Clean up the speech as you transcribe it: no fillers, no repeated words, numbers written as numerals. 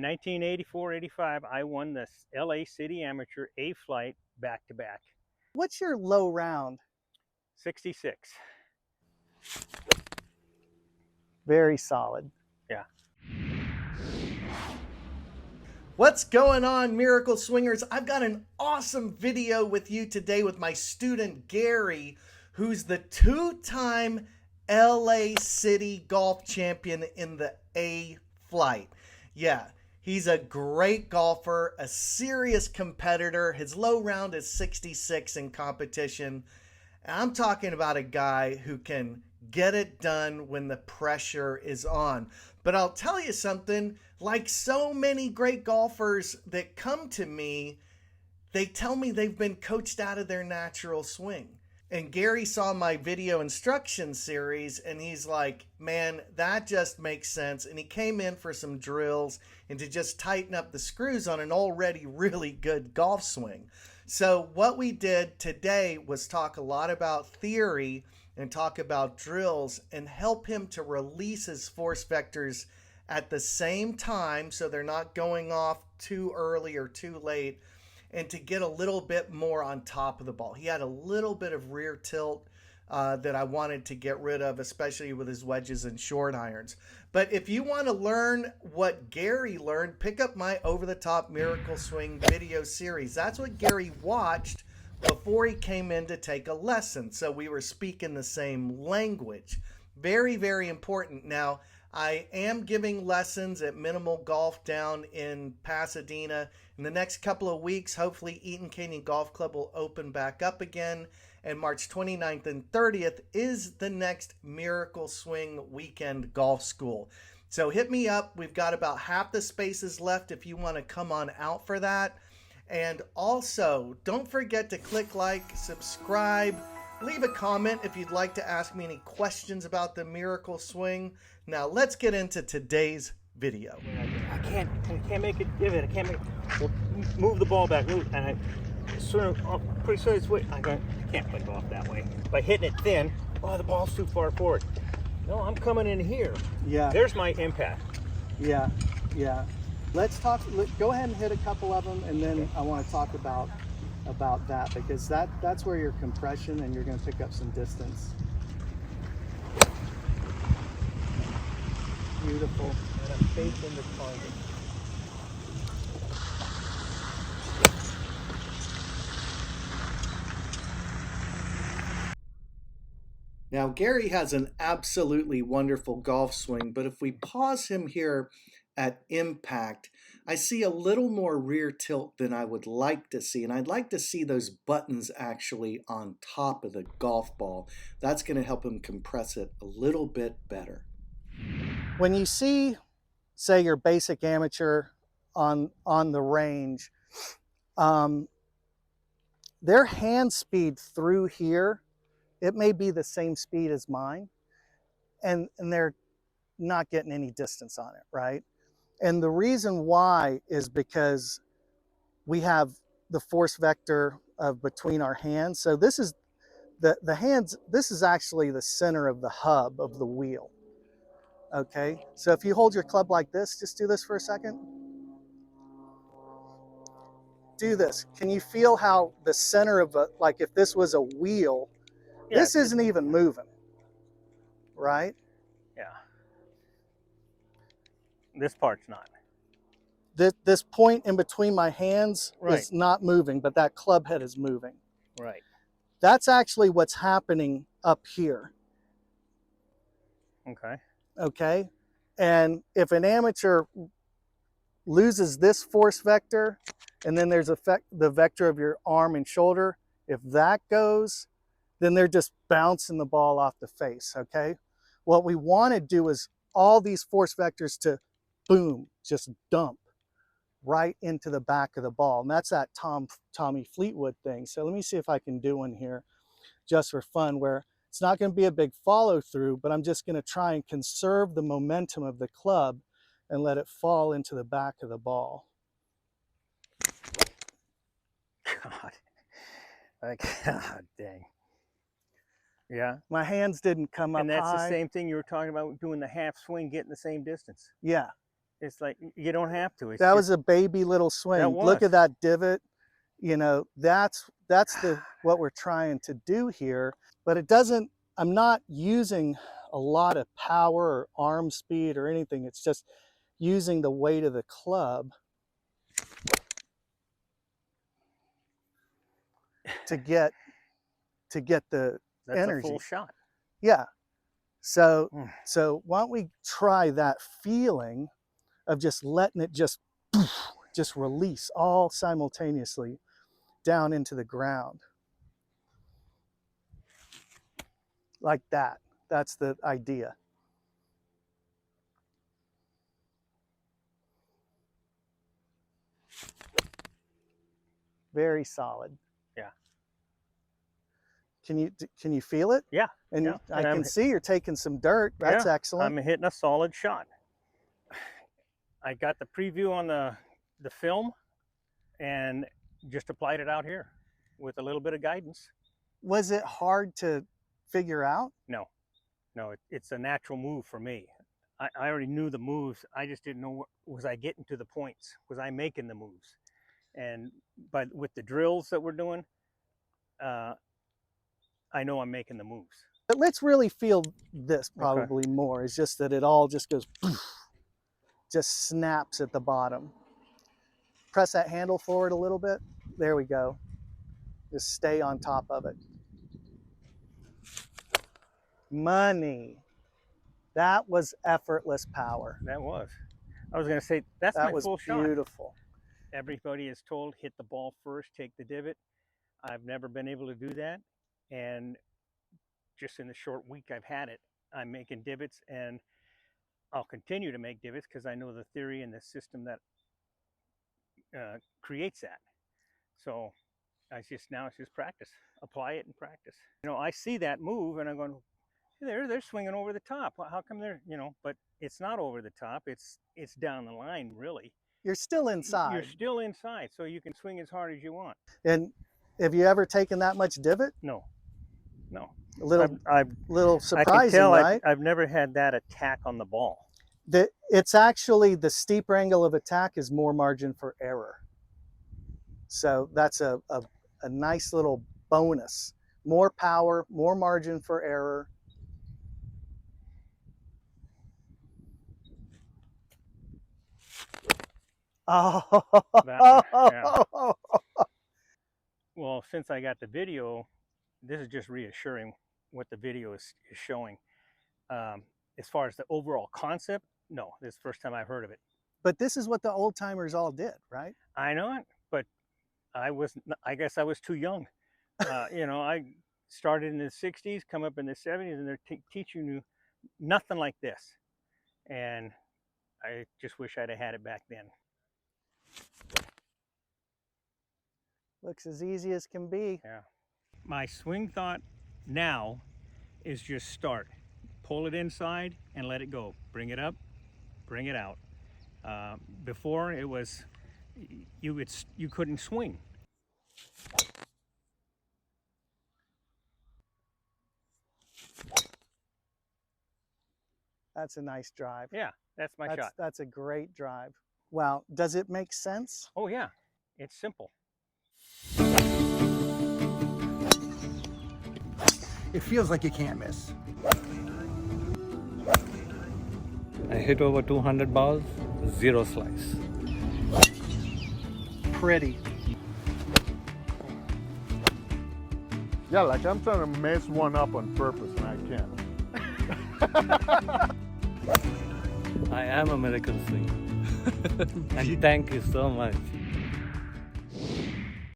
1984-85, I won the LA City Amateur A flight back-to-back. What's your low round? 66. Very solid. Yeah. What's going on, Miracle Swingers? I've got an awesome video with you today with my student Gary, who's the two-time LA City golf champion in the A flight. Yeah, he's a great golfer, a serious competitor. His low round is 66 in competition. And I'm talking about a guy who can get it done when the pressure is on. But I'll tell you something, like so many great golfers that come to me, they tell me they've been coached out of their natural swing. And Gary saw my video instruction series and he's like, man, that just makes sense. And he came in for some drills and to just tighten up the screws on an already really good golf swing. So what we did today was talk a lot about theory and talk about drills and help him to release his force vectors at the same time so they're not going off too early or too late, and to get a little bit more on top of the ball. He had a little bit of rear tilt that I wanted to get rid of, especially with his wedges and short irons. But if you want to learn what Gary learned, pick up my over-the-top Miracle Swing video series. That's what Gary watched before he came in to take a lesson. So we were speaking the same language. Very, very important. Now, I am giving lessons at Minimal Golf down in Pasadena. In the next couple of weeks, hopefully Eaton Canyon Golf Club will open back up again. And March 29th and 30th is the next Miracle Swing Weekend Golf School. So hit me up. We've got about half the spaces left if you want to come on out for that. And also, don't forget to click like, subscribe, leave a comment if you'd like to ask me any questions about the Miracle Swing. Now let's get into today's video. I can't make it give it. I can't make it. Well, move the ball back. Move, and I sort of pretty soon it's way. I can't play golf that way. By hitting it thin, oh, the ball's too far forward. No, I'm coming in here. Yeah. There's my impact. Yeah. Let's talk. Go ahead and hit a couple of them, and then I want to talk about that, because that's where your compression and you're going to pick up some distance. Beautiful. And I'm facing the target. Now, Gary has an absolutely wonderful golf swing, but if we pause him here at impact, I see a little more rear tilt than I would like to see. And I'd like to see those buttons actually on top of the golf ball. That's going to help him compress it a little bit better. When you see, say, your basic amateur on the range, their hand speed through here, it may be the same speed as mine, and they're not getting any distance on it, right? And the reason why is because we have the force vector of between our hands. So this is the hands, this is actually the center of the hub of the wheel. Okay, so if you hold your club like this, just do this for a second. Do this. Can you feel how the center of like if this was a wheel, yeah, this isn't even moving, right? Yeah. This part's not. This point in between my hands Right. is not moving, but that club head is moving. Right. That's actually what's happening up here. Okay. Okay, and if an amateur loses this force vector, and then there's the vector of your arm and shoulder, if that goes, then they're just bouncing the ball off the face, okay? What we want to do is all these force vectors to, boom, just dump right into the back of the ball. And that's that Tommy Fleetwood thing. So let me see if I can do one here just for fun, where it's not going to be a big follow through, but I'm just going to try and conserve the momentum of the club and let it fall into the back of the ball. God. God dang. Yeah. My hands didn't come up high. And that's the same thing you were talking about, doing the half swing, getting the same distance. Yeah. It's like you don't have to. It's That just, was a baby little swing. That Look was. at that divot. You know, that's what we're trying to do here. But it doesn't, I'm not using a lot of power or arm speed or anything. It's just using the weight of the club to get the that's energy. a full shot. Yeah. So Mm. so why don't we try that feeling of just letting it just release all simultaneously down into the ground. Like that. That's the idea. Very solid. Yeah. Can you feel it? Yeah. And yeah. I And can see you're taking some dirt. That's yeah, excellent. I'm hitting a solid shot. I got the preview on the film and just applied it out here with a little bit of guidance. Was it hard to figure out? No, it's a natural move for me. I already knew the moves. I just didn't know, was I getting to the points? Was I making the moves? And but with the drills that we're doing, I know I'm making the moves. But let's really feel this probably more. It's just that it all just goes, just snaps at the bottom. Press that handle forward a little bit. There we go. Just stay on top of it. Money. That was effortless power. That was. I was going to say, that's That my was full shot. beautiful. Everybody is told, hit the ball first, take the divot. I've never been able to do that. And just in the short week I've had it, I'm making divots, and I'll continue to make divots because I know the theory and the system that creates that. So now it's just practice. Apply it and practice. You know, I see that move and I'm going, they're swinging over the top. How come they're, you know, but it's not over the top. It's down the line, really. You're still inside. You're still inside, so you can swing as hard as you want. And have you ever taken that much divot? No. A little, little surprising, I can tell right? I've never had that attack on the ball. It's actually the steeper angle of attack is more margin for error. So that's a nice little bonus. More power, more margin for error. Oh, Yeah. Well, since I got the video, this is just reassuring what the video is showing. As far as the overall concept, no, this is the first time I've heard of it. But this is what the old timers all did, right? I know it, but I guess I was too young. You know, I started in the 60s, come up in the 70s, and they're teaching you nothing like this. And I just wish I'd have had it back then. Looks as easy as can be. Yeah. My swing thought now is just start. Pull it inside and let it go. Bring it up, bring it out. Before it was, you couldn't swing. That's a nice drive. Yeah, that's my shot. That's a great drive. Wow, does it make sense? Oh yeah, it's simple. It feels like you can't miss. I hit over 200 balls, 0 slice. Pretty. Yeah, like I'm trying to mess one up on purpose and I can't. I am a miracle swinger. And thank you so much.